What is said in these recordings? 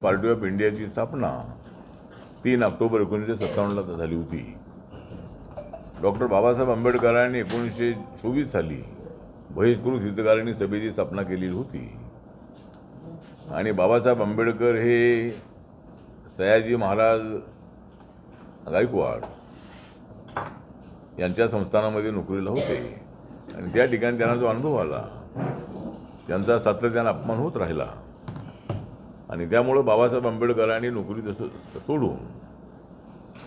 Party of इंडियाची स्थापना 3 October 1957ला झाली होती. डॉक्टर बाबासाहेब आंबेडकरांनी 1924 साली बहिष्कृत हितकारिणी सभेची स्थापना केलेली होती. आणि बाबासाहेब आंबेडकर हे सयाजी महाराज गायकवाड यांच्या संस्थानामध्ये नोकरीला होते आणि त्या ठिकाणी त्यांना जो अनुभव आला त्यांचा सातत्याने अपमान होत राहिला आणि त्यामुळं बाबासाहेब आंबेडकरांनी नोकरी सोडून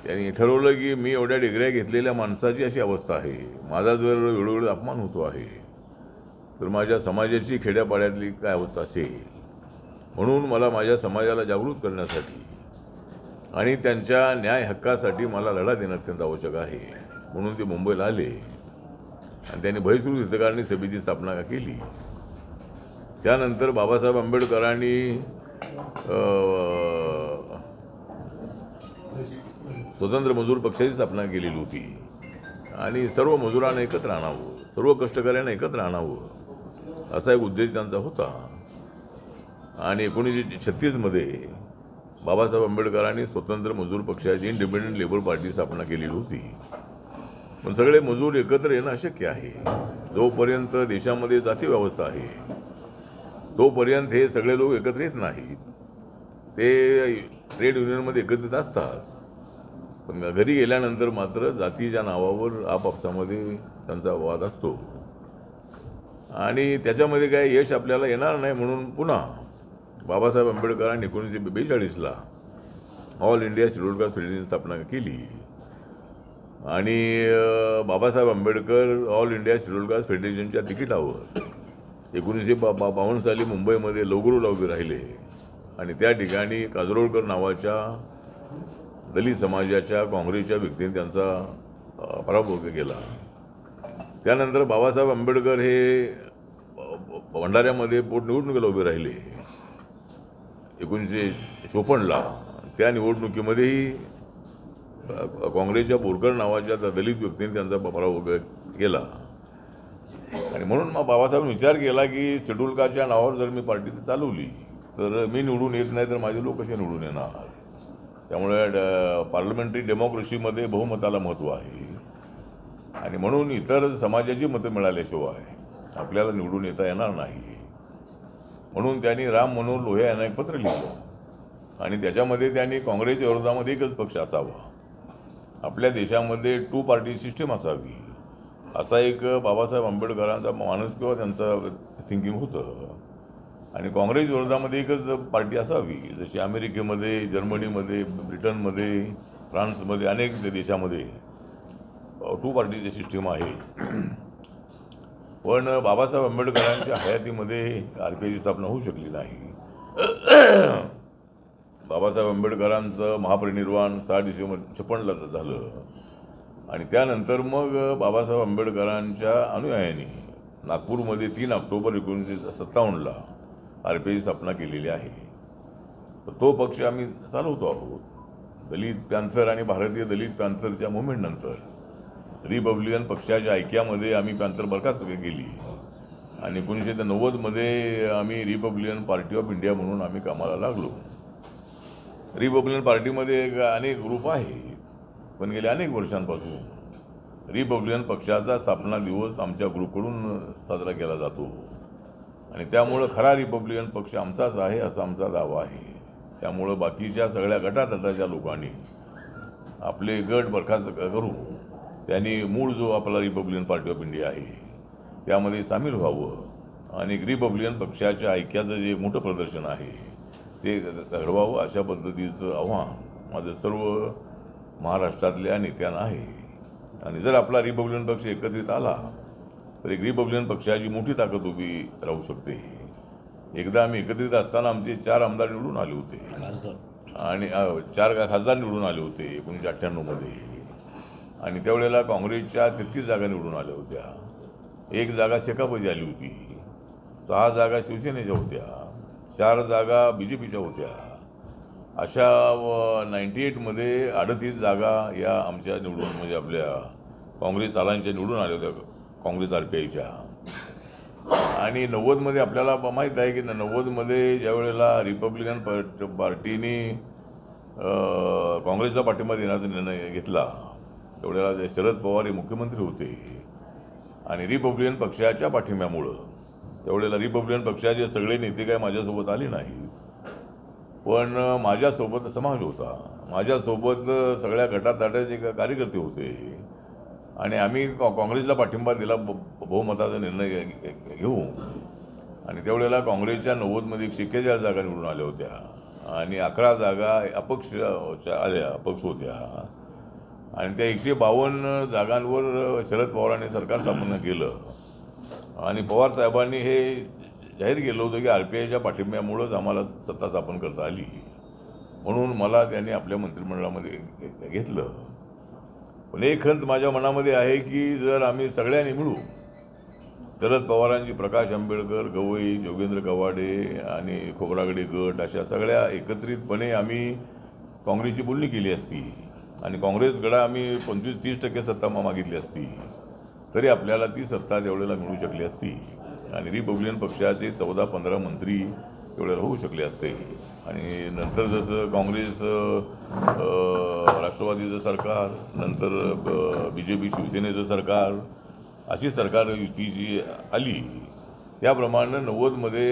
त्यांनी ठरवलं की मी एवढ्या डिग्र्या घेतलेल्या माणसाची अशी अवस्था आहे, माझा जर वेळोवेळी अपमान होतो आहे तर माझ्या समाजाची खेड्यापाड्यातली काय अवस्था असेल, म्हणून मला माझ्या समाजाला जागृत करण्यासाठी आणि त्यांच्या न्याय हक्कासाठी मला लढा देणं अत्यंत आवश्यक आहे. म्हणून ते मुंबईला आले आणि त्यांनी बहिष्कृत हितकारिणी सभेची स्थापना केली. त्यानंतर बाबासाहेब आंबेडकरांनी स्वतंत्र मजूर पक्षाची स्थापना केलेली होती आणि सर्व मजुरांना एकत्र आणावं, सर्व कष्टकऱ्यांना एकत्र आणावं असा एक उद्देश त्यांचा होता. आणि 1936मध्ये बाबासाहेब आंबेडकरांनी स्वतंत्र मजूर पक्षाची इंडिपेंडंट लेबर पार्टी स्थापना केलेली होती. पण सगळे मजूर एकत्र येणं अशक्य आहे. जोपर्यंत देशामध्ये जाती व्यवस्था आहे तोपर्यंत हे सगळे लोक एकत्र येत नाहीत. ते ट्रेड युनियनमध्ये एकत्रित असतात, पण घरी गेल्यानंतर मात्र जातीच्या नावावर आपापसामध्ये त्यांचा वाद असतो आणि त्याच्यामध्ये काय यश आपल्याला येणार नाही. म्हणून पुन्हा बाबासाहेब आंबेडकरांनी 1942ला ऑल इंडिया शेड्यूल्ड कास्ट फेडरेशनची स्थापना केली आणि Babasaheb Ambedkar All India Scheduled Caste फेडरेशनच्या तिकिटावर 1952 साली मुंबईमध्ये लोगरूला उभे राहिले आणि त्या ठिकाणी काजरोळकर नावाच्या दलित समाजाच्या काँग्रेसच्या व्यक्तीने त्यांचा पराभव केला. त्यानंतर बाबासाहेब आंबेडकर हे भंडाऱ्यामध्ये पोटनिवडणुकीला उभे राहिले 1954ला. त्या निवडणुकीमध्येही काँग्रेसच्या बोरकर नावाच्या त्या दलित व्यक्तीने त्यांचा पराभव केला आणि म्हणून मग बाबासाहेबांनी विचार केला की शेड्यूल कास्टच्या नावावर जर मी पार्टी चालवली तर मी निवडून येत नाही तर माझे लोक कसे निवडून येणार. त्यामुळे पार्लमेंटरी डेमोक्रेसीमध्ये बहुमताला महत्त्व आहे आणि म्हणून इतर समाजाची मतं मिळाल्याशिवाय आपल्याला निवडून येता येणार नाही. म्हणून त्यांनी राम मनोहर लोहिया यांना एक पत्र लिहिलं आणि त्याच्यामध्ये त्यांनी काँग्रेसच्या विरोधामध्ये एकच पक्ष असावा, आपल्या देशामध्ये 2 पार्टी सिस्टीम असावी असा एक बाबासाहेब आंबेडकरांचा मानस किंवा त्यांचं थिंकिंग होतं. आणि काँग्रेस विरोधामध्ये एकच पार्टी असावी, जशी अमेरिकेमध्ये, जर्मनीमध्ये, ब्रिटनमध्ये, फ्रान्समध्ये अनेक देशामध्ये 2 पार्टीची सिस्टीम आहे. पण बाबासाहेब आंबेडकरांच्या हयातीमध्ये RPIची स्थापना होऊ शकली नाही. बाबासाहेब आंबेडकरांचं महापरिनिर्वाण 6 डिसेंबर 56ला झालं आणि त्यानंतर मग बाबासाहेब आंबेडकरांच्या अनुयायांनी नागपूरमध्ये 3 ऑक्टोबर 1957ला RPIची स्थापना केलेली आहे. तो पक्ष आम्ही चालवतो आहोत. दलित पॅन्थर आणि भारतीय दलित पॅन्थरच्या मुवमेंटनंतर रिपब्लिकन पक्षाच्या ऐक्यामध्ये आम्ही पॅन्थर बरखास्त केली आणि 1990मध्ये आम्ही रिपब्लिकन पार्टी ऑफ इंडिया म्हणून आम्ही कामाला लागलो. रिपब्लिकन पार्टीमध्ये अनेक ग्रुप आहे, पण गेल्या अनेक वर्षांपासून रिपब्लिकन पक्षाचा स्थापना दिवस आमच्या ग्रुपकडून साजरा केला जातो आणि त्यामुळं खरा रिपब्लिकन पक्ष आमचाच आहे असा आमचा दावा आहे. त्यामुळं बाकीच्या सगळ्या गटातटाच्या लोकांनी आपले गट बरखास्त करून त्यांनी मूळ जो आपला रिपब्लिकन पार्टी ऑफ इंडिया आहे त्यामध्ये सामील व्हावं आणि रिपब्लिकन पक्षाच्या ऐक्याचं जे मोठं प्रदर्शन आहे ते घडवावं अशा पद्धतीचं आव्हान माझं सर्व महाराष्ट्रातल्या नेत्यांना आहे. आणि जर आपला रिपब्लिकन पक्ष एकत्रित आला तर एक रिपब्लिकन पक्षाची मोठी ताकद उभी राहू शकते. एकदा आम्ही एकत्रित असताना आमचे 4 आमदार निवडून आले होते आणि 4 खासदार निवडून आले होते 1998मध्ये आणि त्यावेळेला काँग्रेसच्या 33 जागा निवडून आल्या होत्या. 1 जागा शेकापची आली होती, 6 जागा शिवसेनेच्या होत्या, 4 जागा BJPच्या होत्या. अशा 98मध्ये 38 जागा या आमच्या निवडून म्हणजे आपल्या काँग्रेस आलांच्या निवडून आल्या होत्या, काँग्रेस RPIच्या. आणि 90मध्ये आपल्याला माहीत आहे की 90मध्ये ज्या वेळेला रिपब्लिकन पार्टीने काँग्रेसला पाठिंबा देण्याचा निर्णय घेतला, त्यावेळेला शरद पवार हे मुख्यमंत्री होते आणि रिपब्लिकन पक्षाच्या पाठिंब्यामुळं त्यावेळेला रिपब्लिकन पक्षाचे सगळे नेते काय माझ्यासोबत आले नाही, पण माझ्यासोबत समाज होता, माझ्यासोबत सगळ्या गटातटाचे कार्यकर्ते होते आणि आम्ही काँग्रेसला पाठिंबा दिला बहुमताचा निर्णय घेऊ. आणि त्यावेळेला काँग्रेसच्या 90मध्ये 141 जागा निवडून आल्या होत्या आणि 11 जागा अपक्ष होत्या आणि त्या 152 जागांवर शरद पवारांनी सरकार स्थापन केलं आणि पवार साहेबांनी हे जाहीर केलं होतं की RPIच्या पाठिंब्यामुळंच आम्हाला सत्ता स्थापन करता आली, म्हणून मला त्यांनी आपल्या मंत्रिमंडळामध्ये घेतलं. पण एक खंत माझ्या मनामध्ये आहे की जर आम्ही सगळ्यांनी मिळू, शरद पवारांची, प्रकाश आंबेडकर, गवई, जोगेंद्र कवाडे आणि खोब्रागडे गट अशा सगळ्या एकत्रितपणे आम्ही काँग्रेसची बोलणी केली असती आणि काँग्रेसकडे आम्ही 25-30% सत्ता मागितली असती तरी आपल्याला ती सत्ता त्यावेळेला मिळू शकली असती आणि रिपब्लिकन पक्षाचे 14-15 मंत्री त्यावेळेला होऊ शकले असते. आणि नंतर जसं काँग्रेस, राष्ट्रवादीचं सरकार, नंतर BJP शिवसेनेचं सरकार, अशी सरकार युतीची आली, त्याप्रमाणे 90मध्ये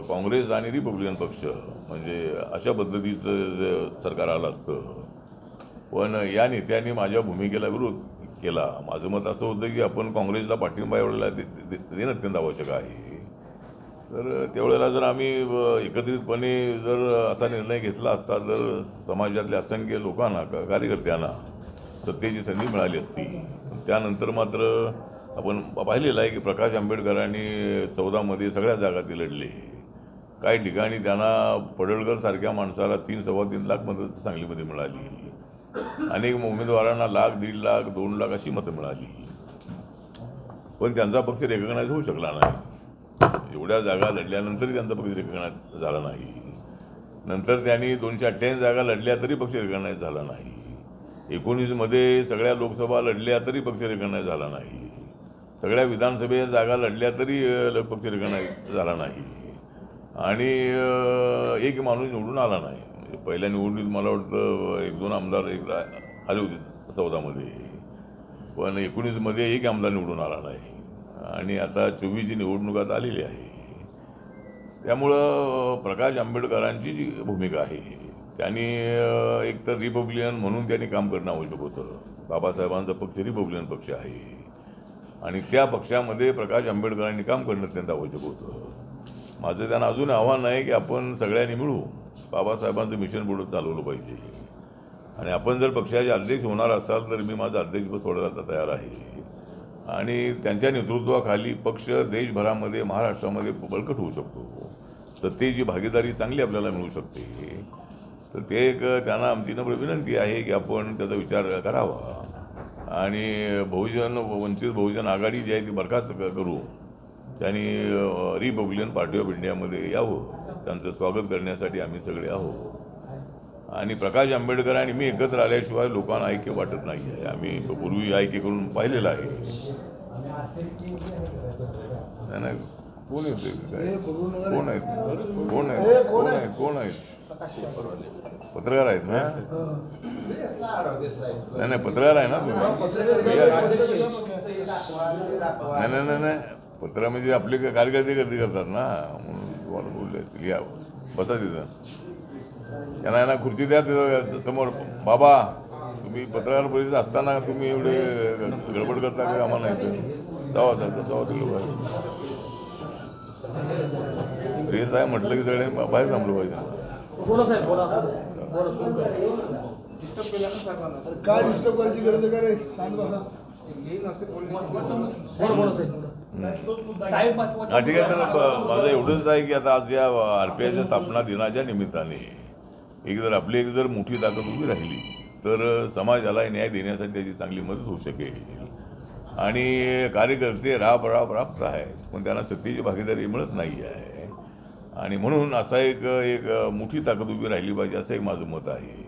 काँग्रेस आणि रिपब्लिकन पक्ष म्हणजे अशा पद्धतीचं सरकार आलं असतं. पण या नेत्यांनी माझ्या भूमिकेला विरोध केला. माझं मत असं होतं की आपण काँग्रेसला पाठिंबा एवढ्याला देणं अत्यंत आवश्यक आहे. तर त्यावेळेला जर आम्ही एकत्रितपणे जर असा निर्णय घेतला असता तर समाजातल्या असंख्य लोकांना, कार्यकर्त्यांना सत्तेची संधी मिळाली असती. त्यानंतर मात्र आपण पाहिलेलं आहे की प्रकाश आंबेडकरांनी 14मध्ये सगळ्या जागा ते लढले. काही ठिकाणी त्यांना पडळकरसारख्या माणसाला 3-3.25 लाख मतं सांगलीमध्ये मिळाली. अनेक उमेदवारांना 1,00,000, 1.5 लाख, 2 लाख अशी मतं मिळाली, पण त्यांचा पक्ष रेकग्नाइज होऊ शकला नाही. एवढ्या जागा लढल्यानंतरही त्यांचा पक्ष रेकग्नाइज झाला नाही. नंतर त्यांनी 288 जागा लढल्या तरी पक्ष रेकग्नाइज झाला नाही. 19मध्ये सगळ्या लोकसभा लढल्या तरी पक्ष रेकग्नाइज झाला नाही. सगळ्या विधानसभेच्या जागा लढल्या तरी पक्ष रेकग्नाइज झाला नाही आणि एक माणूस निवडून आला नाही. पहिल्या निवडणुकीत मला वाटतं 1-2 आमदार आले होते 14मध्ये, पण 19मध्ये एक आमदार निवडून आला नाही आणि आता 24ची निवडणुकात आलेली आहे. त्यामुळं प्रकाश आंबेडकरांची जी भूमिका आहे, त्यांनी एकतर रिपब्लिकन म्हणून त्यांनी काम करणं आवश्यक होतं. बाबासाहेबांचा पक्ष रिपब्लिकन पक्ष आहे आणि त्या पक्षामध्ये प्रकाश आंबेडकरांनी काम करणं अत्यंत आवश्यक होतं. माझं त्यांना अजून आव्हान आहे की आपण सगळ्यांनी मिळू बाबासाहेबांचं मिशन पुढं चालवलं पाहिजे आणि आपण जर पक्षाचे अध्यक्ष होणार असाल तर मी माझं अध्यक्षपद सोडायला तयार आहे आणि त्यांच्या नेतृत्वाखाली पक्ष देशभरामध्ये, महाराष्ट्रामध्ये बळकट होऊ शकतो. सत्तेची भागीदारी चांगली आपल्याला मिळू शकते. तर ते एक त्यांना आमची नम्र विनंती आहे की आपण त्याचा विचार करावा आणि वंचित बहुजन आघाडी जी आहे ती बरखास्त करू. त्यांनी रिपब्लिकन पार्टी ऑफ इंडियामध्ये यावं. त्यांचं स्वागत करण्यासाठी आम्ही सगळे आहोत आणि प्रकाश आंबेडकर आणि मी एकत्र आल्याशिवाय लोकांना ऐक्य वाटत नाही आहे. आम्ही पूर्वी ऐक्य करून पाहिलेलं आहे. नाही, कोण येते, कोण आहेत, कोण आहेत, कोण आहेत, कोण आहेत, पत्रकार आहेत ना? नाही, पत्रकार आहे ना तुम्ही? नाही, पत्र म्हणजे आपले कार्यकर्ते गर्दी करतात ना, म्हणून तुम्हाला बोलले या बसा तिथं. यांना खुर्ची द्या तिथं समोर. बाबा, तुम्ही पत्रकार परिषद असताना तुम्ही एवढे गडबड करता का? आम्हाला नाही जावा तिकडे रेस आहे म्हटलं की सगळे बाहेर थांबलं पाहिजे. काय डिस्टर्ब करायची गरज आहे का रे? शांत बसा. हा, ठीक आहे. तर माझं एवढंच आहे की आता आज या RPIच्या स्थापना दिनाच्या निमित्ताने आपली जर मोठी ताकद उभी राहिली तर समाजाला न्याय देण्यासाठी त्याची चांगली मदत होऊ शकेल. आणि कार्यकर्ते राबत आहेत पण त्यांना सत्तेची भागीदारी मिळत नाही आहे आणि म्हणून असा एक मोठी ताकद उभी राहिली पाहिजे असं एक माझं मत आहे.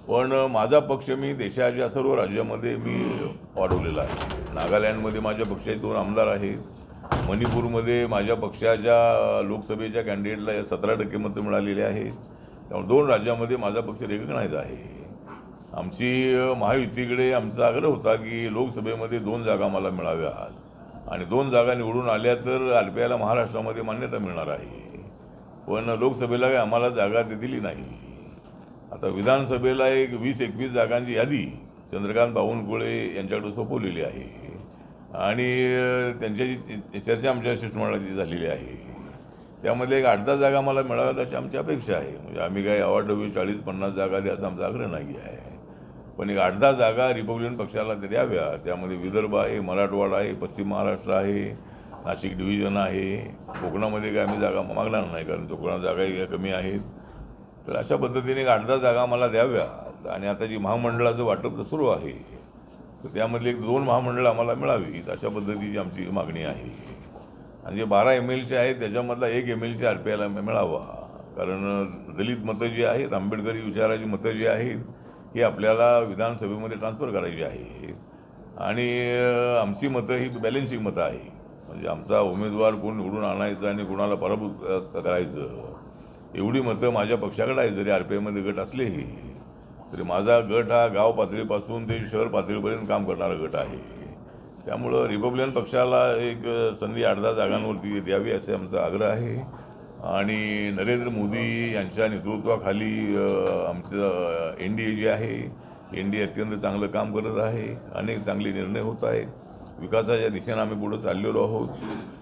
पण माझा पक्ष मी देशाच्या सर्व राज्यामध्ये मी वाढवलेला आहे. नागालँडमध्ये माझ्या पक्षाचे 2 आमदार आहेत, मणिपूरमध्ये माझ्या पक्षाच्या लोकसभेच्या कॅन्डिडेटला 17% मतं मिळालेली आहेत. त्यामुळे 2 राज्यामध्ये माझा पक्ष रेकग्नाइज आहे. आमची महायुतीकडे आमचा आग्रह होता की लोकसभेमध्ये 2 जागा मला मिळाव्यात आणि 2 जागा निवडून आल्या तर RPIला महाराष्ट्रामध्ये मान्यता मिळणार आहे. पण लोकसभेला काही आम्हाला जागा ते दिली नाही. आता विधानसभेला एक 20-21 जागांची यादी चंद्रकांत बावनकुळे यांच्याकडे सोपवलेली आहे आणि त्यांच्याची चर्चा आमच्या शिष्टमंडळाची झालेली आहे. त्यामध्ये एक 8-10 जागा मला मिळाव्यात अशी आमची अपेक्षा आहे. म्हणजे आम्ही काही अवाढव्य 40-50 जागा द्या असा आमचा आग्रह नाही आहे. पण एक 8-10 जागा रिपब्लिकन पक्षाला द्याव्या. त्यामध्ये विदर्भ आहे, मराठवाडा आहे, पश्चिम महाराष्ट्र आहे, नाशिक डिव्हिजन आहे. कोकणामध्ये काय आम्ही जागा मागणार नाही कारण कोकणात जागाही कमी आहेत. तर अशा पद्धतीने एक 8-10 जागा मला द्याव्यात आणि आता जी महामंडळाचं वाटप सुरू आहे तर त्यामधले 1-2 महामंडळं आम्हाला मिळावीत अशा पद्धतीची आमची मागणी आहे. आणि जे 12 MLC आहेत त्याच्यामधला 1 MLC RPIला मिळावा. कारण दलित मतं जी आहेत, आंबेडकरी विचाराची मतं जी आहेत ही आपल्याला विधानसभेमध्ये ट्रान्सफर करायची आहे आणि आमची मतं ही बॅलेन्सिंग मतं आहे. म्हणजे आमचा उमेदवार कोण निवडून आणायचा आणि कोणाला पराभूत करायचं एवढी मतं माझ्या पक्षाकडे आहे. जरी RPIमध्ये गट असलेही तरी माझा गट हा गाव पातळीपासून ते शहर पातळीपर्यंत काम करणारा गट आहे. त्यामुळं रिपब्लिकन पक्षाला एक संधी 8-10 जागांवरती द्यावी असे आमचा आग्रह आहे. आणि नरेंद्र मोदी यांच्या नेतृत्वाखाली आमचं NDA जे आहे NDA अत्यंत चांगलं काम करत आहे. अनेक चांगले निर्णय होत आहेत. विकासाच्या दिशेनं आम्ही पुढं चाललेलो आहोत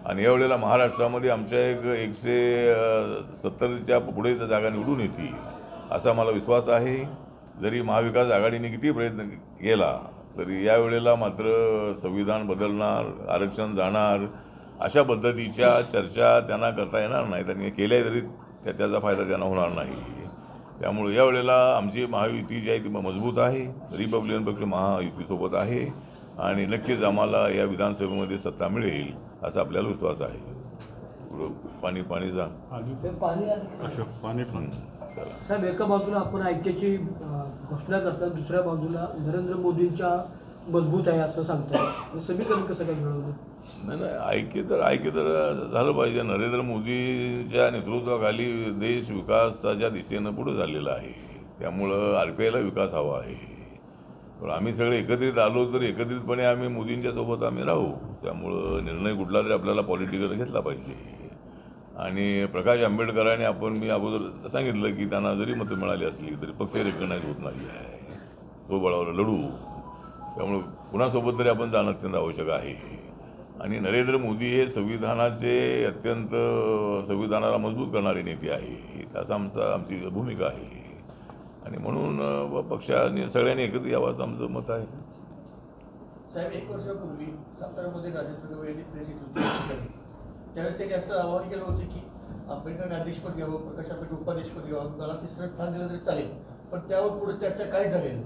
आणि यावेळेला महाराष्ट्रामध्ये आमच्या एक 170च्या पुढे जागा निवडून येतील असा मला विश्वास आहे. जरी महाविकास आघाडीने किती प्रयत्न केला तरी यावेळेला मात्र संविधान बदलणार, आरक्षण जाणार अशा पद्धतीच्या चर्चा त्यांना करता येणार नाही. त्यांनी केल्या तरी त्याचा फायदा त्यांना होणार नाही. त्यामुळे यावेळेला आमची महायुती जी आहे ती मजबूत आहे. रिपब्लिकन पक्ष महायुतीसोबत आहे आणि नक्कीच आम्हाला या विधानसभेमध्ये सत्ता मिळेल असा आपल्याला विश्वास आहे. पाणी जा साहेब, एका बाजूला आपण ऐक्याची घोषणा करतात, दुसऱ्या बाजूला नरेंद्र मोदींच्या मजबूत आहे असं सांगतात. समीकरण कसं काय मिळवलं? नाही ऐक्य तर झालं पाहिजे. नरेंद्र मोदीच्या नेतृत्वाखाली देश विकासाच्या दिशेनं पुढे झालेला आहे. त्यामुळं RPIला विकास हवा आहे. पण आम्ही सगळे एकत्रित आलो तर एकत्रितपणे आम्ही मोदींच्या सोबत आम्ही राहू. त्यामुळं निर्णय कुठला तरी आपल्याला पॉलिटिकल घेतला पाहिजे. आणि प्रकाश आंबेडकरांनी मी अगोदर सांगितलं की त्यांना जरी मतं मिळाली असली तरी पक्ष रेकग्नाइज होत नाही आहे. तो बळावर लढू. त्यामुळं कुणासोबत तरी आपण जाणं अत्यंत आवश्यक आहे. आणि नरेंद्र मोदी हे संविधानाला मजबूत करणारे नेते आहे. असा आमची भूमिका आहे आणि म्हणून पक्षाने सगळ्यांनी एकत्र यावं असं आमचं मत आहे. साहेब, 1 वर्षापूर्वी सातारामध्ये राजेंद्र यांनी प्रेस होती. त्यावेळेस त्यांनी असं आवाहन केलं होतं की आंबेडकर अध्यक्षपद घ्यावं, प्रकाश आंबेडकर उपाध्यक्षपद घ्यावं, मला 3रं स्थान दिलं तरी चालेल. पण त्यावर पुढे चर्चा काय झाली नाही?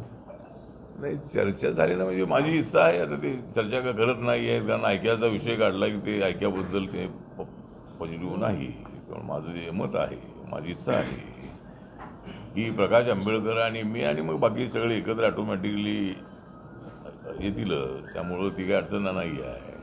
चर्चा झाली ना, म्हणजे माझी इच्छा आहे. आता ते चर्चा का करत नाही आहे कारण ऐक्याचा विषय काढला की ते ऐक्याबद्दल ते पॉझिटिव्ह नाही. त्यामुळे माझं जे मत आहे, माझी इच्छा आहे की प्रकाश आंबेडकर आणि मी आणि मग बाकी सगळे एकत्र ऑटोमॅटिकली येतीलच. त्यामुळं ती काही अडचण नाही आहे.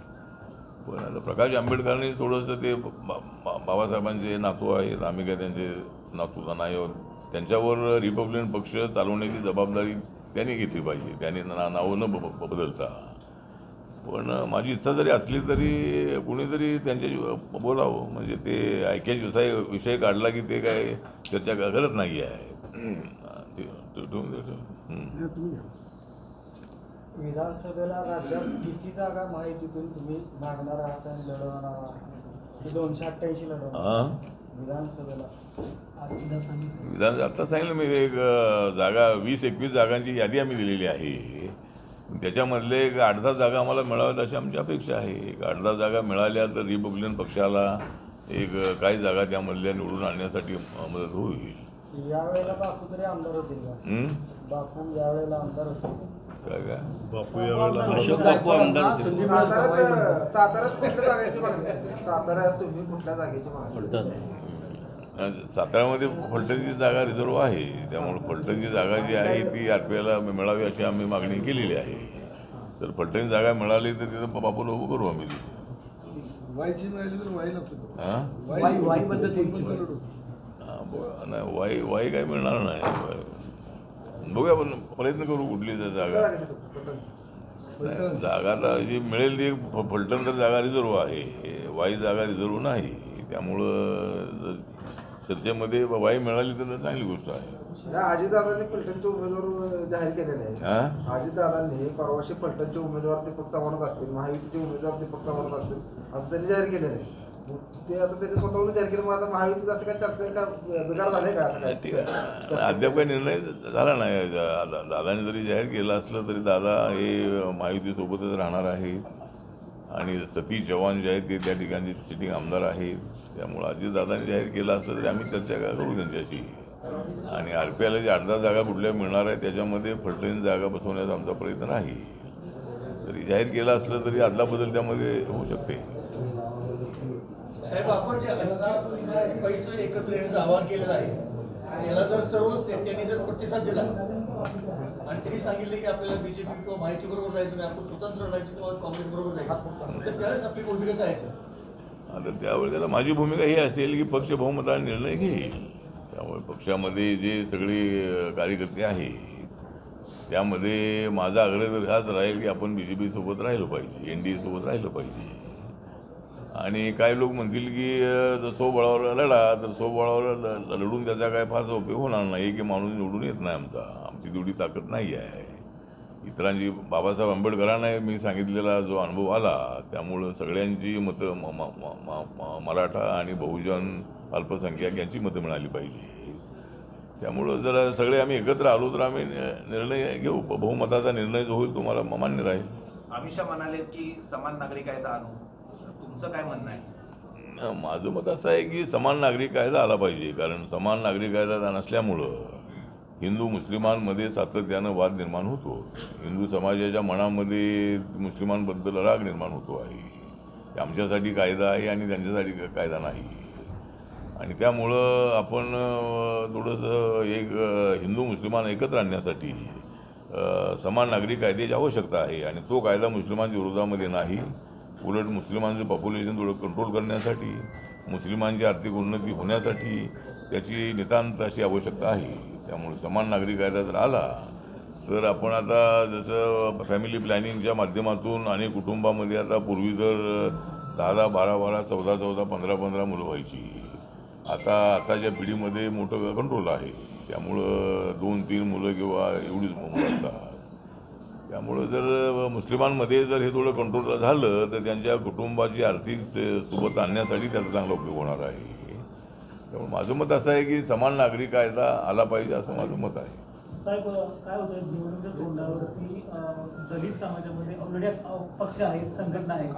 पण आता प्रकाश आंबेडकरांनी थोडंसं ते बाबासाहेबांचे नातू आहेत. आम्ही काय त्यांचे नातू नाही आहोत. त्यांच्यावर रिपब्लिकन पक्ष चालवण्याची जबाबदारी त्यांनी घेतली पाहिजे. त्यांनी नावं न बदलता. पण माझी इच्छा जरी असली तरी कुणीतरी त्यांच्याशी बोलावं. म्हणजे ते ऐक्याचा विषय काढला की ते काय चर्चा करत नाही आहे. विधानसभेला राज्यात किती जागा माहितीतून तुम्ही मागणार आहात आणि लढवणार आहात? 288 लढवणार विधानसभेला. आता सांगितलं मी एक जागा 20-21 जागांची यादी आम्ही दिलेली आहे. त्याच्यामधले एक 8-10 जागा आम्हाला मिळाव्यात अशी आमची अपेक्षा आहे. एक 8-10 जागा मिळाल्या तर रिपब्लिकन पक्षाला एक काही जागा त्यामधल्या निवडून आणण्यासाठी मदत होईल. यावेळेला बापू तरी आमदार होतील का? बापू यावेळेला आमदार होतील काय बापू यावेळेला अशोक बापू आमदार होतील. साताऱ्यात कुठल्या जागेची मागणी? साताऱ्यात तुम्ही कुठल्या जागेची मागणी? साताऱ्यामध्ये फलटणची जागा रिझर्व आहे. त्यामुळे फलटणची जागा जी आहे ती RPIला मिळावी अशी आम्ही मागणी केलेली आहे. तर फलटणची जागा मिळाली तर तिथं बापूला उभं करू आम्ही. वायची राहिली तर वाईला हां वाईबद्दल नाही वाई काही मिळणार नाही बघूया आपण प्रयत्न करू कुठली जागा नाही, जागा तर जी मिळेल ती फलटण तर जागा रिझर्व आहे, वाई जागा रिझर्व नाही. त्यामुळं जर चर्चेमध्ये वाई मिळाली तर चांगली गोष्ट आहे. अजितदादांनी फलटणचे उमेदवार जाहीर केलेले आहेत. अजितदादांनी परवाशी फलटणचे उमेदवार दीपक चव्हाणच असतील, महायुतीचे उमेदवार दीपक चव्हाणच असतील असं त्यांनी जाहीर केलेलं आहे. ते आता त्यांनी स्वतःहून जाहीर केलं, मग आता महायुतीचं असं काय चर्चा का बिघाड झाले का असं ठीक आहे, अद्याप काही निर्णय झाला नाही. दादाने जरी जाहीर केलं असलं तरी दादा हे महायुतीसोबतच राहणार आहेत आणि सतीश चव्हाण जे आहेत ते त्या ठिकाणी सिटिंग आमदार आहेत. त्यामुळं अजितदादांनी जाहीर केलं असलं तरी आम्ही चर्चा करू त्यांच्याशी. आणि RPIला जी 8-10 जागा कुठल्या मिळणार आहे त्याच्यामध्ये फलटण जागा बसवण्याचा आमचा प्रयत्न नाही. जरी जाहीर केलं असलं तरी आदला बदल त्यामध्ये होऊ शकते. साहेब, आपण जे पैसे एकत्र येण्याचं आवाहन केलेलं आहे, याला जर सर्वच नेत्यांनी जर प्रतिसाद दिला आणि त्यांनी सांगितले की आपल्याला BJP किंवा माहिती बरोबर जायचं नाही, आपण स्वतंत्र लढायचं किंवा काँग्रेस बरोबर जायचं, तर त्यावेळेस आपली भूमिका काय आहे सर? आता त्यावेळी त्याला माझी भूमिका ही असेल की पक्ष बहुमताने निर्णय घेईल. त्यामुळे पक्षामध्ये जे सगळे कार्यकर्ते आहेत त्यामध्ये माझा आग्रह तर हाच राहील की आपण BJP सोबत राहिलं पाहिजे, NDA सोबत राहिलं पाहिजे. आणि काही लोक म्हणतील की जर स्वबळावर लढा, तर स्वबळावर लढून त्याचा काय फारसा उपयोग होणार नाही की माणूस निवडून येत नाही. आमची तेवढी ताकद नाही आहे. इतरांची बाबासाहेब आंबेडकरांना मी सांगितलेला जो अनुभव आला त्यामुळं सगळ्यांची मतं मराठा आणि बहुजन अल्पसंख्याक यांची मतं मिळाली पाहिजे. त्यामुळं जर सगळे आम्ही एकत्र आलो तर आम्ही निर्णय घेऊ. बहुमताचा निर्णय जो होईल तुम्हाला मान्य राहील. अमित शहा म्हणाले की समान नागरी कायदा आणू, तुमचं काय म्हणणं आहे? माझं मत असं आहे की समान नागरिक कायदा आला पाहिजे. कारण समान नागरिक कायदा नसल्यामुळं हिंदू मुस्लिमांमध्ये सातत्यानं वाद निर्माण होतो. हिंदू समाजाच्या मनामध्ये मुस्लिमांबद्दल राग निर्माण होतो आहे. आमच्यासाठी कायदा आहे आणि त्यांच्यासाठी कायदा नाही. आणि त्यामुळं आपण थोडंसं एक हिंदू मुस्लिमान एकत्र आणण्यासाठी समान नागरिक कायद्याची आवश्यकता आहे. आणि तो कायदा मुस्लिमांच्या विरोधामध्ये नाही, उलट मुस्लिमांचं पॉप्युलेशन थोडं कंट्रोल करण्यासाठी, मुस्लिमांची आर्थिक उन्नती होण्यासाठी त्याची नितांत अशी आवश्यकता आहे. त्यामुळे समान नागरिक कायदा जर आला तर आपण आता जसं फॅमिली प्लॅनिंगच्या माध्यमातून अनेक कुटुंबामध्ये आता पूर्वी तर 10-10, 12-12, 14-14, 15-15 मुलं व्हायची. आताच्या पिढीमध्ये मोठं कंट्रोल आहे. त्यामुळं 2-3 मुलं किंवा एवढीच मुलं असतात. त्यामुळं जर मुस्लिमांमध्ये जर हे थोडं कंट्रोल झालं तर त्यांच्या कुटुंबाची आर्थिक सोबत आणण्यासाठी त्याचा चांगला उपयोग होणार आहे. त्यामुळे माझं मत असं आहे की समान नागरिक कायदा आला पाहिजे असं माझं मत आहे. साहेब, काय होतं निवडणुकीच्या तोंडावरती दलित समाजामध्ये ऑलरेडी पक्ष आहेत, संघटना आहेत.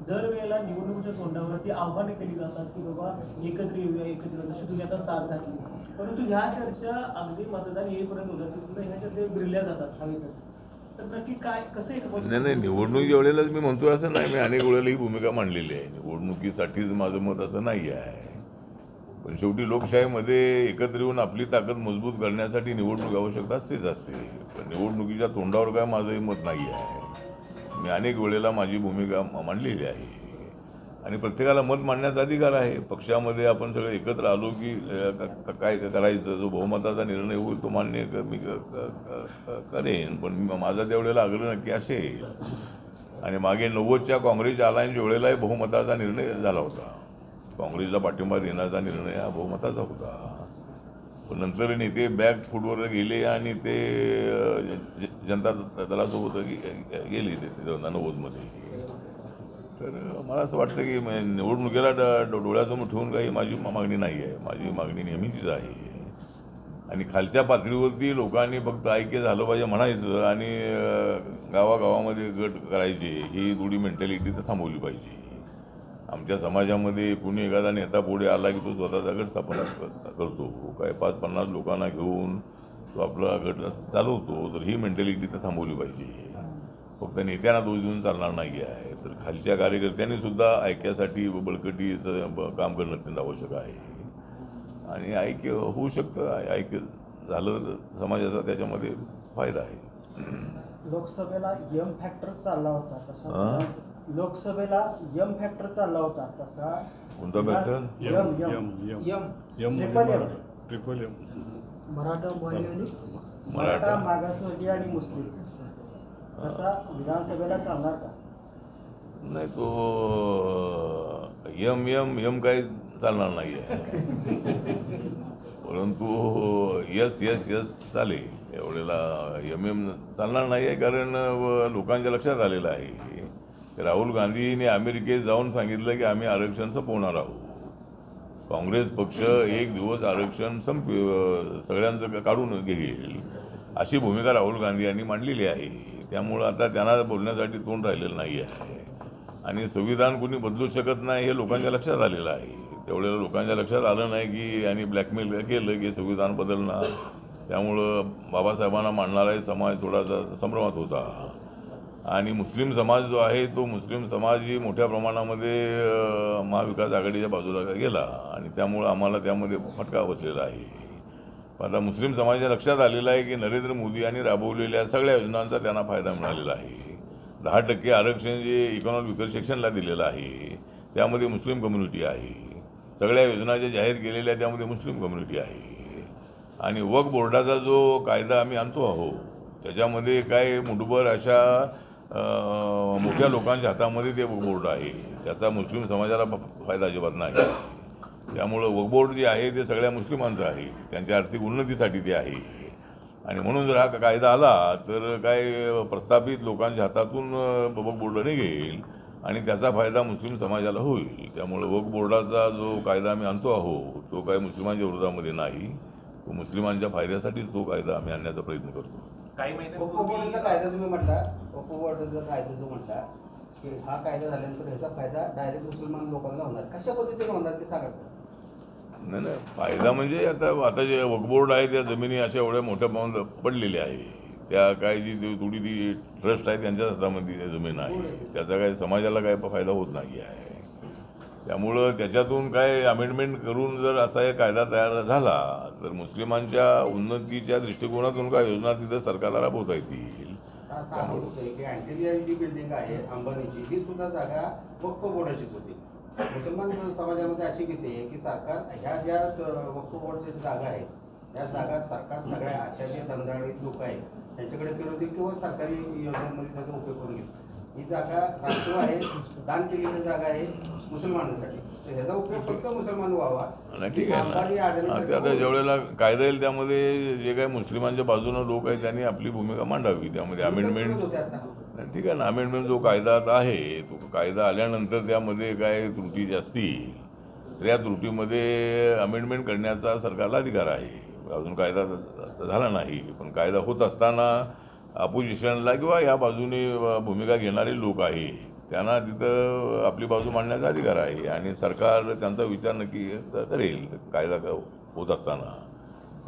दरवेळेला निवडणुकीच्या तोंडावरती आव्हाने केली जातात की बाबा एकत्र येऊया, एकत्र जशी तुम्ही आता साथ घातली. परंतु ह्या चर्चा अगदी मतदान येईपर्यंत होतात की पुढे ह्या चर्चा बिरल्या जातात हवेतच. तर नक्की काय कसं आहे? नाही, निवडणुकीच्या वेळेलाच मी म्हणतोय असं नाही. मी अनेक वेळेला ही भूमिका मांडलेली आहे. निवडणुकीसाठीच माझं मत असं नाही आहे. पण शेवटी लोकशाहीमध्ये एकत्र येऊन आपली ताकद मजबूत करण्यासाठी निवडणूक आवश्यकता असतेच असते. पण निवडणुकीच्या तोंडावर काय माझंही मत नाही आहे. मी अनेक वेळेला माझी भूमिका मांडलेली आहे. आणि प्रत्येकाला मत मांडण्याचा अधिकार आहे. पक्षामध्ये आपण सगळे एकत्र आलो की काय करायचं, जो बहुमताचा निर्णय होईल तो मान्य मी करेन. पण माझा त्यावेळेला आग्रह नक्की असेल. आणि मागे 90च्या काँग्रेसच्या अलायन्सच्या वेळेलाही बहुमताचा निर्णय झाला होता. काँग्रेसला पाठिंबा देण्याचा निर्णय हा बहुमताचा होता. पण नंतर नेते बॅक फूटवर गेले आणि ते जनता दलासोबत गेले ते 90मध्ये. तर मला असं वाटतं की निवडणुकीला डोळ्यासमोर ठेवून काही माझी मागणी नाही आहे. माझी मागणी नेहमीचीच आहे. आणि खालच्या पातळीवरती लोकांनी फक्त ऐक्य झालं पाहिजे म्हणायचं आणि गावागावामध्ये गट करायचे ही थोडी मेंटॅलिटी तर थांबवली पाहिजे. आमच्या समाजामध्ये कुणी एखादा नेता पुढे आला की तो स्वतःचा गट स्थापना करतो, काय 5-50 लोकांना घेऊन तो आपला गट चालवतो. तर ही मेंटॅलिटी तर थांबवली पाहिजे. फक्त नेत्यांना दोष देऊन चालणार नाही आहे. तर खालच्या कार्यकर्त्यांनी सुद्धा ऐक्यासाठी बळकटीचं काम करणं अत्यंत आवश्यक आहे. आणि ऐक्य होऊ शकतं. ऐक्य झालं तर समाजाचा त्याच्यामध्ये फायदा आहे. लोकसभेला यंग फॅक्टर चालला होता तसा लोकसभेला यम फॅक्टर चालला होता तसा कोणता factor? Triple M Maratha Maratha मागासवर्गीय आणि मुस्लिम तसा विधानसभेला चालणार का? नाही, तो यम यम यम काही चालणार नाही आहे, परंतु यस यस यस चालेल. एवढ्याला यम यम चालणार नाही आहे, कारण लोकांच्या लक्षात आलेलं आहे की राहुल गांधींनी अमेरिकेत जाऊन सांगितलं की आम्ही आरक्षण संपवणार आहोत. काँग्रेस पक्ष एक दिवस आरक्षण सगळ्यांचं काढून घेईल अशी भूमिका राहुल गांधी यांनी मांडलेली आहे. त्यामुळं आता त्यांना बोलण्यासाठी तोंड राहिलेलं नाही आहे आणि संविधान कोणी बदलू शकत नाही हे लोकांच्या लक्षात आलेलं आहे. तेवढ्या लोकांच्या लक्षात आलं नाही की आणि ब्लॅकमेल केलं की संविधान बदलणार. त्यामुळं बाबासाहेबांना मानणारा समाज थोडासा संभ्रमात होता आणि मुस्लिम समाज जो आहे तो मुस्लिम समाजही मोठ्या प्रमाणामध्ये महाविकास आघाडीच्या बाजूला गेला आणि त्यामुळं आम्हाला त्यामध्ये फटका बसलेला आहे. आता मुस्लिम समाजाच्या लक्षात आलेलं आहे की नरेंद्र मोदी यांनी राबवलेल्या सगळ्या योजनांचा त्यांना फायदा मिळालेला आहे. 10% आरक्षण जे इकॉनॉमिक विकर सेक्शनला दिलेलं आहे त्यामध्ये मुस्लिम कम्युनिटी आहे. सगळ्या योजना ज्या जाहीर केलेल्या त्यामध्ये मुस्लिम कम्युनिटी आहे आणि वक्फ बोर्डाचा जो कायदा आम्ही आणतो आहोत त्याच्यामध्ये काय मुठभर अशा मोठ्या लोकांच्या हातामध्ये ते वक्फ बोर्ड आहे, त्याचा मुस्लिम समाजाला फायदा अजिबात नाही. त्यामुळं वक्फ बोर्ड जे आहे ते सगळ्या मुस्लिमांचं आहे, त्यांच्या आर्थिक उन्नतीसाठी ते आहे आणि म्हणून जर हा कायदा आला तर काय प्रस्थापित लोकांच्या हातातून वक्फ बोर्ड निघेल आणि त्याचा फायदा मुस्लिम समाजाला होईल. त्यामुळे वक्फ बोर्डाचा जो कायदा आम्ही आणतो आहोत तो काही मुस्लिमांच्या विरोधामध्ये नाही, तो मुस्लिमांच्या फायद्यासाठीच तो कायदा आम्ही आणण्याचा प्रयत्न करतो. काही वक्फ महिन्यांपूर्वी बोर्डाचा कायदा तुम्ही म्हटला, वक्फ बोर्डाचा कायदा जो म्हटला की हा कायदा झाल्यानंतर ह्याचा फायदा डायरेक्ट मुसलमान लोकांना होणार, कशा पद्धतीने होणार ते सांगा. नाही नाही, फायदा म्हणजे आता जे वक्फ बोर्ड आहे त्या जमिनी अशा एवढ्या मोठ्या प्रमाणात पडलेल्या आहे, त्या काय जी थोडी ती ट्रस्ट आहे त्यांच्याच हातामध्ये जमीन आहे, त्याचा काय समाजाला काय फायदा होत नाही आहे. त्यामुळं त्याच्यातून काय अमेंडमेंट करून जर असा एक कायदा तयार झाला तर मुस्लिमांच्या उन्नतीच्या दृष्टिकोनातून काय योजना तिथं सरकारला राबवता येतील. अँटेरियर जी बिल्डिंग आहे अंबानीची ही सुद्धा जागा वक्फ बोर्डाचीच होती. मुसलमान समाजामध्ये अशी भीती आहे की सरकार ह्या ज्या वक्फ बोर्डच्या जागा आहेत त्या जागा सरकार सगळ्या अशा जे धंदाळीत लोक आहेत त्यांच्याकडे फिरवतील किंवा सरकारी योजनांमध्ये त्याचा उपयोग करून घेतील. ही जागा राष्ट्रीय आहे, दान केलेली जागा आहे मुसलमानांसाठी, तर ह्याचा उपयोग फक्त मुसलमान व्हावा. ठीक आहे ना, आता ज्यावेळेला कायदा येईल त्यामध्ये जे काही मुस्लिमांच्या बाजूनं लोक आहेत त्यांनी आपली भूमिका मांडावी. त्यामध्ये अमेंडमेंट ठीक आहे ना, अमेंडमेंट जो कायदा आता आहे तो कायदा आल्यानंतर त्यामध्ये काय त्रुटी असतील तर या त्रुटीमध्ये अमेंडमेंट करण्याचा सरकारला अधिकार आहे. अजून कायदा झाला नाही, पण कायदा होत असताना अपोजिशनला किंवा या बाजूने भूमिका घेणारे लोक आहे त्यांना तिथं आपली बाजू मांडण्याचा अधिकार आहे आणि सरकार त्यांचा विचार नक्की करेल. कायदा होत असताना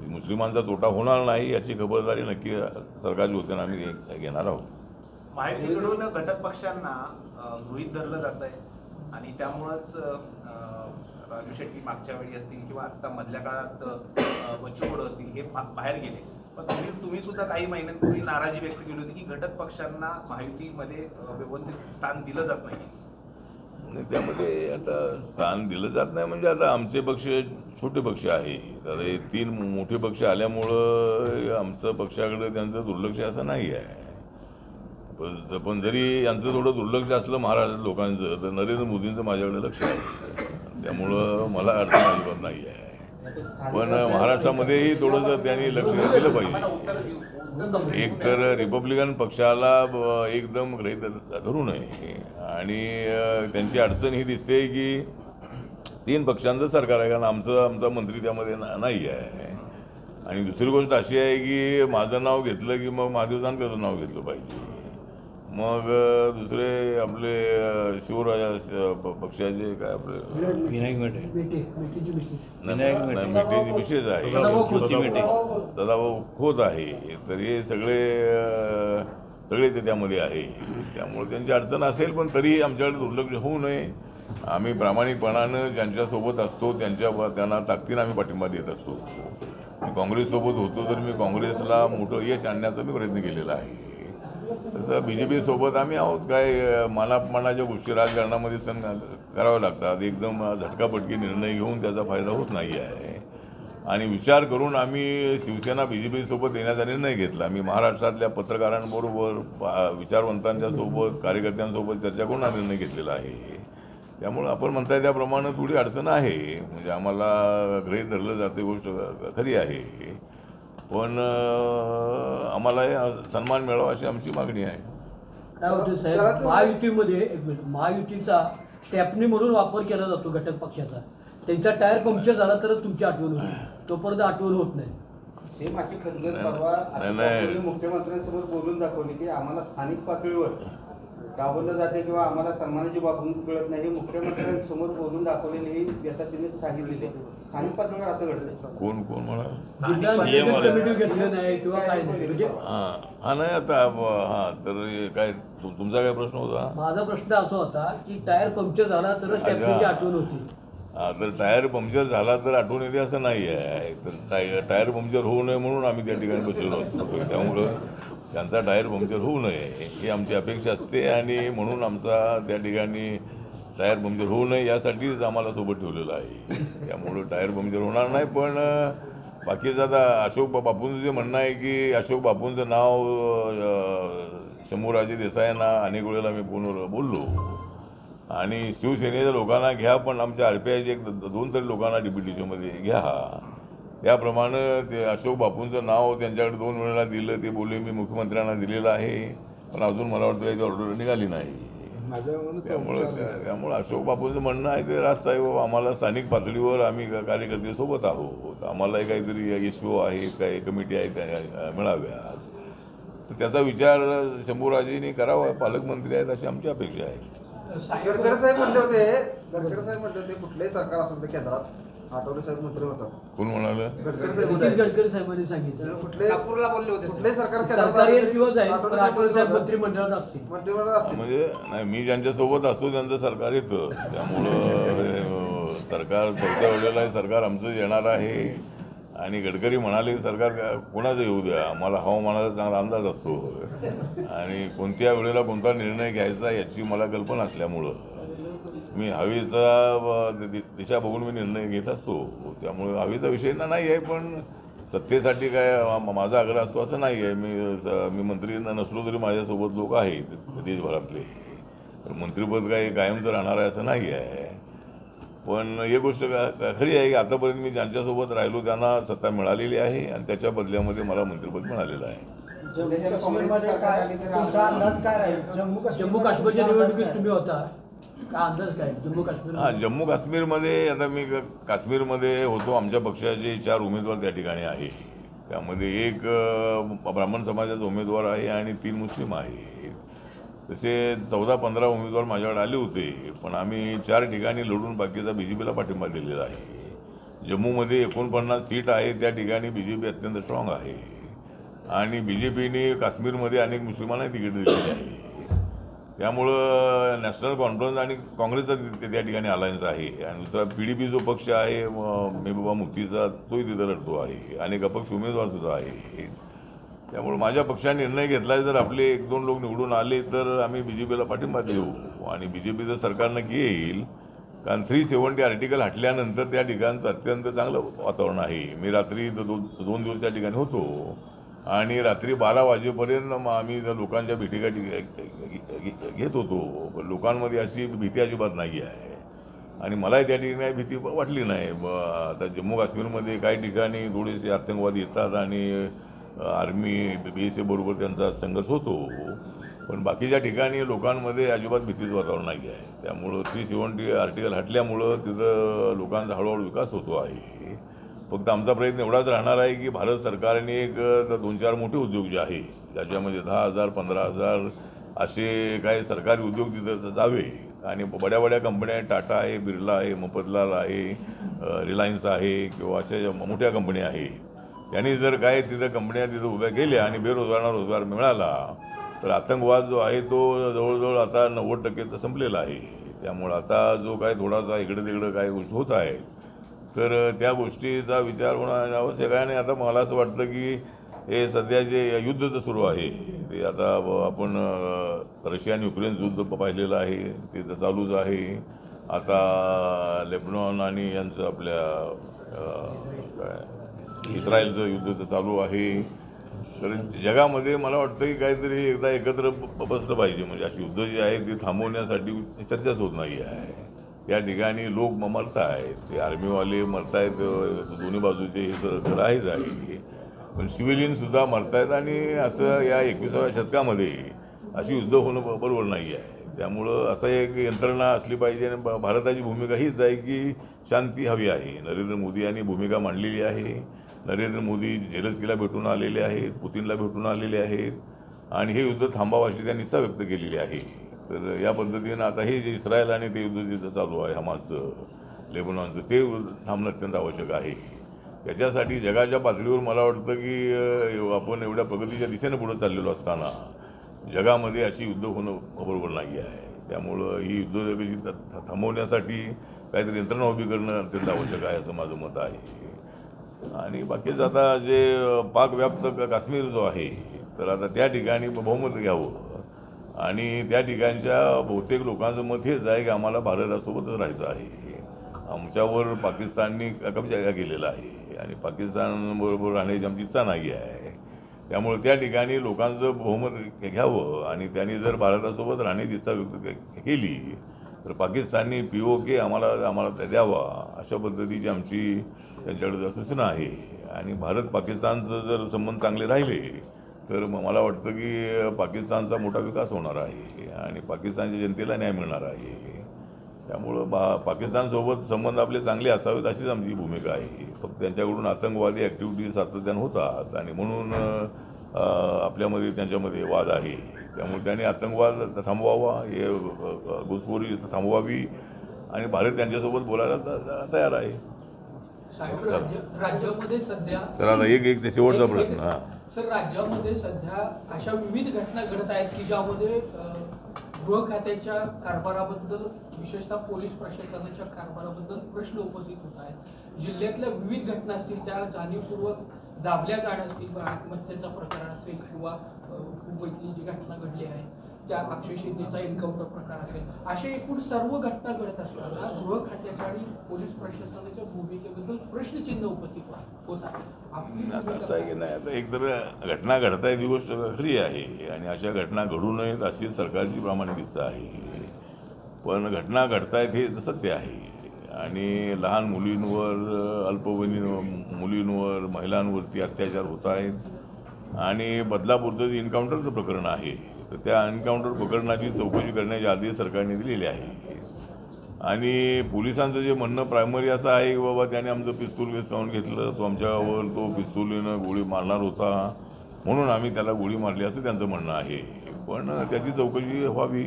मुस्लिमांचा तोटा होणार नाही याची खबरदारी नक्की सरकारच्या वतीनं आम्ही घेणार आहोत. महायुतीकडून घटक पक्षांना गृहीत धरलं जात आहे आणि त्यामुळंच राजू शेट्टी मागच्या वेळी असतील किंवा आत्ता मधल्या काळात बच्चू कडू असतील हे बाहेर गेले, पण तुम्ही सुद्धा काही महिन्यांपूर्वी नाराजी व्यक्त केली होती की घटक पक्षांना महायुतीमध्ये व्यवस्थित स्थान दिलं जात नाही. त्यामध्ये आता स्थान दिलं जात नाही म्हणजे आता आमचे पक्ष छोटे पक्ष आहे, तर हे 3 मोठे पक्ष आल्यामुळं आमचं पक्षाकडे त्यांचं दुर्लक्ष असं नाही आहे. पण जरी यांचं थोडं दुर्लक्ष असलं महाराष्ट्रात लोकांचं तर नरेंद्र मोदींचं माझ्याकडे लक्ष आहे, त्यामुळं मला अडचण अजिबात नाही आहे. पण महाराष्ट्रामध्येही थोडंसं त्यांनी लक्ष दिलं पाहिजे. एक तर रिपब्लिकन पक्षाला एकदम गृहीत धरू नये आणि त्यांची अडचण ही दिसते की 3 पक्षांचं सरकार आहे, कारण आमचा मंत्री त्यामध्ये नाही आहे. आणि दुसरी गोष्ट अशी आहे की माझं नाव घेतलं की मग महादेव जानकरचं नाव घेतलं पाहिजे. मग दुसरे आपले शिवराजा पक्षाचे काय आपले मेटेची विशेष आहे, सदाभाऊ खोत आहे, तर हे सगळे ते त्यामध्ये आहे. त्यामुळे त्यांची अडचण असेल पण तरीही आमच्याकडे दुर्लक्ष होऊ नये. आम्ही प्रामाणिकपणानं ज्यांच्यासोबत असतो त्यांना ताकदीनं आम्ही पाठिंबा देत असतो. मी काँग्रेससोबत होतो तर मी काँग्रेसला मोठं यश आणण्याचा मी प्रयत्न केलेला आहे. तसं BJP सोबत आम्ही आहोत. काय मानापमानाच्या गोष्टी राजकारणामध्ये सण कराव्या लागतात. एकदम झटकापटकी निर्णय घेऊन त्याचा फायदा होत नाही आहे आणि विचार करून आम्ही शिवसेना BJP सोबत येण्याचा निर्णय घेतला. मी महाराष्ट्रातल्या पत्रकारांबरोबर विचारवंतांच्या सोबत कार्यकर्त्यांसोबत चर्चा करून हा निर्णय घेतलेला आहे. त्यामुळं आपण म्हणताय त्याप्रमाणे थोडी अडचण आहे. म्हणजे आम्हाला गृहीत धरलं जाते गोष्ट खरी आहे, पण आम्हाला सन्मान मिळावा अशी आमची मागणी आहे. काय होतं साहेब, महायुतीमध्ये एक मिनिट, महायुतीचा स्टॅपनी म्हणून वापर केला जातो घटक पक्षाचा. त्यांचा टायर पंक्चर झाला तरच तुमची आठवण होती, तोपर्यंत आठवण होत नाही. सेम अशी खदगत परवा मुख्यमंत्र्यांसमोर बोलून दाखवली की आम्हाला स्थानिक पातळीवर डावललं जाते किंवा आम्हाला सन्मानाची वागणूक मिळत नाही, हे मुख्यमंत्र्यांसमोर बोलून दाखवलेली ही व्यथा तिने सांगितलेली. स्थानिक पातळीवर असं घडतं. कोण कोण म्हणा जिल्हा नियोजन कमिटी घेतलं नाही किंवा काय नाही, म्हणजे हा नाही आता हां, तर काय तुमचा काय प्रश्न होता? माझा प्रश्न असा होता की टायर पंक्चर झाला तरच स्टॅपनीची आठवण होती. हां, तर टायर पंक्चर झाला तर आठवण येते असं नाही आहे. तर टायर पंक्चर होऊ नये म्हणून आम्ही त्या ठिकाणी बसलेलो असतो. त्यामुळं त्यांचा टायर पंक्चर होऊ नये ही आमची अपेक्षा असते आणि म्हणून आमचा त्या ठिकाणी टायर पंक्चर होऊ नये यासाठीच आम्हाला सोबत ठेवलेलं आहे. त्यामुळं टायर पंक्चर होणार नाही. पण बाकीचं आता अशोक बापूंचं जे म्हणणं आहे की अशोक बापूंचं नाव शंभूराजे देसायांना अनेक वेळेला मी फोनवर बोललो आणि शिवसेनेच्या लोकांना घ्या, पण आमच्या RPIच्या 2 तरी लोकांना DPTCमध्ये घ्या. त्याप्रमाणे ते अशोक बापूंचं नाव त्यांच्याकडे 2 वेळेला दिलं. ते बोलले मी मुख्यमंत्र्यांना दिलेलं आहे, पण अजून मला वाटतं याची ऑर्डर निघाली नाही. त्यामुळं अशोक बापूंचं म्हणणं आहे ते रास्त आहे बाबा, आम्हाला स्थानिक पातळीवर आम्ही कार्यकर्ते सोबत आहोत, आम्हालाही काहीतरी SO आहे, काही कमिटी आहे त्या मिळाव्यात. तर त्याचा विचार शंभूराजेंनी करावा. पालकमंत्री आहेत अशी आमची अपेक्षा आहे. गडकरी साहेब म्हटले होते कुठलंही सरकार असेल तर केंद्रात आठवले साहेब मंत्री होतात. कोण म्हणालं? नितीन गडकरी साहेबांनी सांगितलं कुठलेही सरकार सरकारी किंवा जाईल पण आठवले साहेब मंत्रिमंडळात असतील. म्हणजे नाही, मी ज्यांच्यासोबत असतो त्यांचं सरकार येतं. त्यामुळं सरकार चौथ्या वेळेला सरकार आमचं येणार आहे आणि गडकरी म्हणाले सरकार कोणाचं येऊ द्या, आम्हाला हवामानाचा चांगला अंदाज असतो आणि कोणत्या वेळेला कोणता निर्णय घ्यायचा याची मला कल्पना असल्यामुळं मी हवेचा दिशा बघून मी निर्णय घेत असतो. त्यामुळे हवेचा विषय नाही आहे, पण सत्तेसाठी काय माझा आग्रह असतो असं नाही आहे. मी मंत्री नसलो तरी माझ्यासोबत लोक आहेत देशभरातले, तर मंत्रिपद काही कायमचं राहणार आहे असं नाही आहे. पण ही गोष्ट खरी आहे की आतापर्यंत मी ज्यांच्यासोबत राहिलो त्यांना सत्ता मिळालेली आहे आणि त्याच्या बदल्यामध्ये मला मंत्रिपद मिळालेलं आहे. जम्मू काश्मीरच्या निवडणुकीत तुम्ही होता, काय अंदाज काय जम्मू काश्मीर? हां, जम्मू काश्मीरमध्ये आता मी काश्मीरमध्ये होतो. आमच्या पक्षाचे 4 उमेदवार त्या ठिकाणी आहे. त्यामध्ये एक ब्राह्मण समाजाचा उमेदवार आहे आणि 3 मुस्लिम आहेत. तसे 14-15 उमेदवार माझ्याकडे आले होते, पण आम्ही 4 ठिकाणी लढून बाकीचा BJPला पाठिंबा दिलेला आहे. जम्मूमध्ये 49 सीट आहे, त्या ठिकाणी BJP अत्यंत स्ट्रॉंग आहे आणि BJPने काश्मीरमध्ये अनेक मुस्लिमांना तिकीट दिलेली आहे. त्यामुळं नॅशनल कॉन्फरन्स आणि काँग्रेसचा त्या ठिकाणी अलायन्स आहे आणि दुसरा PDP जो पक्ष आहे महबूबा मुफ्तीचा, तोही तिथं लढतो आहे. अनेक अपक्ष उमेदवारसुद्धा आहे. त्यामुळे माझ्या पक्षाने निर्णय घेतला आहे जर आपले 1-2 लोक निवडून आले तर आम्ही BJPला पाठिंबा देऊ आणि BJP जर सरकार नक्की येईल. कारण 370 आर्टिकल हटल्यानंतर त्या ठिकाणचं अत्यंत चांगलं वातावरण आहे. मी रात्री 2 दिवस त्या ठिकाणी होतो आणि रात्री 12 वाजेपर्यंत आम्ही लोकांच्या भेटीगाठी घेत होतो. लोकांमध्ये अशी भीती अजिबात नाही आहे आणि मलाही त्या ठिकाणी भीती वाटली नाही. आता जम्मू काश्मीरमध्ये काही ठिकाणी थोडेसे आतंकवादी येतात आणि आर्मी BSF बरोबर त्यांचा संघर्ष होतो, पण बाकीच्या ठिकाणी लोकांमध्ये अजिबात भीतीचं वातावरण नाही आहे. त्यामुळं 370 आर्टिकल हटल्यामुळं तिथं लोकांचा हळूहळू विकास होतो आहे. फक्त आमचा प्रयत्न एवढाच राहणार आहे की भारत सरकारने एक 2-4 मोठे उद्योग जे आहे ज्याच्यामध्ये 10,000 15,000 असे काही सरकारी उद्योग तिथं जावे आणि बड्या कंपन्या आहेत, टाटा आहे, बिर्ला आहे, मफतलाल आहे, रिलायन्स आहे किंवा अशा मोठ्या कंपन्या आहेत. त्यांनी जर काय तिथं कंपन्या तिथं उभ्या केल्या आणि बेरोजगारांना रोजगार मिळाला तर आतंकवाद जो आहे तो जवळजवळ आता 90% तर संपलेला आहे. त्यामुळं आता जो काय थोडासा इकडे तिकडं काही गोष्टी होत आहेत तर त्या गोष्टीचा विचार होणं आवश्यक आहे. आणि आता मला असं वाटतं की हे सध्या जे युद्ध तर सुरू आहे ते आता आपण रशिया आणि युक्रेन युद्ध पाहिलेलं आहे, ते तर चालूच आहे. आता लेबनॉन आणि यांचं आपल्या काय इस्रायलचं युद्ध तर चालू आहे. तर जगामध्ये मला वाटतं की काहीतरी एकदा एकत्र बसलं पाहिजे. म्हणजे अशी युद्ध जी आहे ती थांबवण्यासाठी चर्चाच होत नाही आहे. त्या ठिकाणी लोक मरत आहेत, ते आर्मीवाले मरत आहेत, दोन्ही बाजूचे हे तर आहेच आहे, पण सिव्हिलियनसुद्धा मरत आहेत. आणि असं या 21व्या शतकामध्ये अशी युद्ध होणं बरोबर नाही आहे. त्यामुळं असं एक यंत्रणा असली पाहिजे. आणि भारताची भूमिका हीच आहे की शांती हवी आहे. नरेंद्र मोदी यांनी भूमिका मांडलेली आहे. नरेंद्र मोदी झेलेन्स्कीला भेटून आलेले आहेत, पुतीनला भेटून आलेले आहेत आणि हे युद्ध थांबावं अशी त्यांनी इच्छा व्यक्त केलेली आहे. तर या पद्धतीनं आता हे जे इस्रायल आणि ते युद्ध जिथं चालू आहे हमासचं, लेबनॉनचं, ते थांबणं अत्यंत आवश्यक आहे. त्याच्यासाठी जगाच्या पातळीवर मला वाटतं की आपण एवढ्या प्रगतीच्या दिशेनं पुढे चाललेलो असताना जगामध्ये अशी युद्ध होणं बरोबर नाही आहे. त्यामुळं ही युद्ध थांबवण्यासाठी काहीतरी यंत्रणा उभी करणं अत्यंत आवश्यक आहे असं माझं मत आहे. आणि बाकीचं आता जे पाकव्याप्त काश्मीर जो आहे, तर आता त्या ठिकाणी बहुमत घ्यावं. आणि त्या ठिकाणच्या बहुतेक लोकांचं मत हेच आहे की आम्हाला भारतासोबतच राहायचं आहे. आमच्यावर पाकिस्तानने कब्जा केलेला आहे आणि पाकिस्तानबरोबर राहण्याची आमची इच्छा नाही आहे. त्यामुळे त्या ठिकाणी लोकांचं बहुमत घ्यावं आणि त्यांनी जर भारतासोबत राहण्याची इच्छा व्यक्त केली तर पाकिस्तानने POK आम्हाला द्यावा अशा पद्धतीची आमची त्यांच्याकडे सूचना आहे. आणि भारत पाकिस्तानचं जर संबंध चांगले राहिले तर मला वाटतं की पाकिस्तानचा मोठा विकास होणार आहे आणि पाकिस्तानच्या जनतेला न्याय मिळणार आहे. त्यामुळं पाकिस्तानसोबत संबंध आपले चांगले असावेत अशीच आमची भूमिका आहे. फक्त त्यांच्याकडून आतंकवादी ॲक्टिव्हिटीज सातत्यानं होतात आणि म्हणून आपल्यामध्ये त्यांच्यामध्ये वाद आहे. त्यामुळे त्यांनी आतंकवाद थांबवावा, हे घुसखोरी थांबवावी आणि भारत त्यांच्यासोबत बोलायला तयार आहे. राज्यामध्ये सध्या तर आता एक ते शेवटचा प्रश्न. सर, राज्यामध्ये सध्या अशा विविध घटना घडत आहेत की ज्यामध्ये गृह खात्याच्या कारभाराबद्दल, विशेषतः पोलीस प्रशासनाच्या कारभाराबद्दल प्रश्न उपस्थित होत आहेत. जिल्ह्यातल्या विविध घटना असतील त्या जाणीवपूर्वक दाबल्या जाणं असतील, आत्महत्येचा प्रकार असेल किंवा मुंबईतली जी घटना घडली आहे त्या अक्षय शिंदेचा एन्काउंटर प्रकार असेल, अशा एकूण सर्व घटना घडत असताना गृह खात्याच्या आणि पोलीस प्रशासनाच्या भूमिकेबद्दल प्रश्नचिन्ह उपस्थित होत आहे. असं आहे की नाही, आता एक तर घटना घडतायत ही गोष्ट खरी आहे आणि अशा घटना घडू नयेत अशी सरकारची प्रामाणिक इच्छा आहे. पण घटना घडतायत हे सत्य आहे आणि लहान मुलींवर, अल्पवयीन मुलींवर, महिलांवरती अत्याचार होत आहेत. आणि बदलापूरचं जे एन्काउंटरचं प्रकरण आहे तर त्या एन्काउंटर प्रकरणाची चौकशी करण्याचे आदेश सरकारने दिलेले आहे. आणि पोलिसांचं जे म्हणणं प्रायमरी असं आहे की बाबा त्याने आमचं पिस्तूल हिसकावून घेतलं, तो आमच्यावर तो पिस्तुलीनं गोळी मारणार होता म्हणून आम्ही त्याला गोळी मारली असं त्यांचं म्हणणं आहे. पण त्याची चौकशी व्हावी.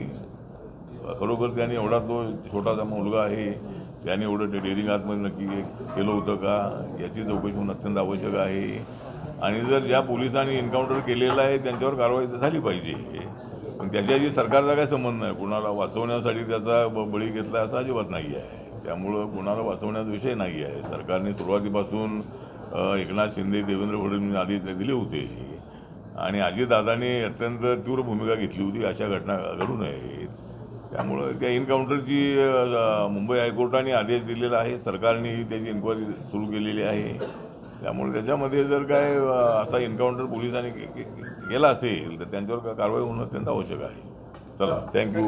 खरोखर त्याने एवढा तो छोटासा मुलगा आहे, त्याने एवढं डेअरिंग आतमध्ये नक्की केलं होतं का याची चौकशी होणं अत्यंत आवश्यक आहे. आणि जर ज्या पोलिसांनी एन्काउंटर केलेलं आहे त्यांच्यावर कारवाई झाली पाहिजे. पण त्याच्याशी सरकारचा काय संबंध नाही. कुणाला वाचवण्यासाठी त्याचा बळी घेतला असा अजिबात नाही आहे. त्यामुळं कुणाला वाचवण्याचा विषय नाही आहे. सरकारने सुरुवातीपासून एकनाथ शिंदे, देवेंद्र फडणवीस आधी दिले होते आणि अजितदादांनी अत्यंत तीव्र भूमिका घेतली होती अशा घटना घडू नयेत. त्यामुळं त्या एन्काउंटरची मुंबई हायकोर्टाने आदेश दिलेला आहे, सरकारने त्याची इन्क्वायरी सुरू केलेली आहे. त्यामुळे त्याच्यामध्ये जर काय असा एन्काउंटर पोलिसांनी केला असेल तर त्यांच्यावर कारवाई होणं अत्यंत आवश्यक आहे. चला, थँक्यू.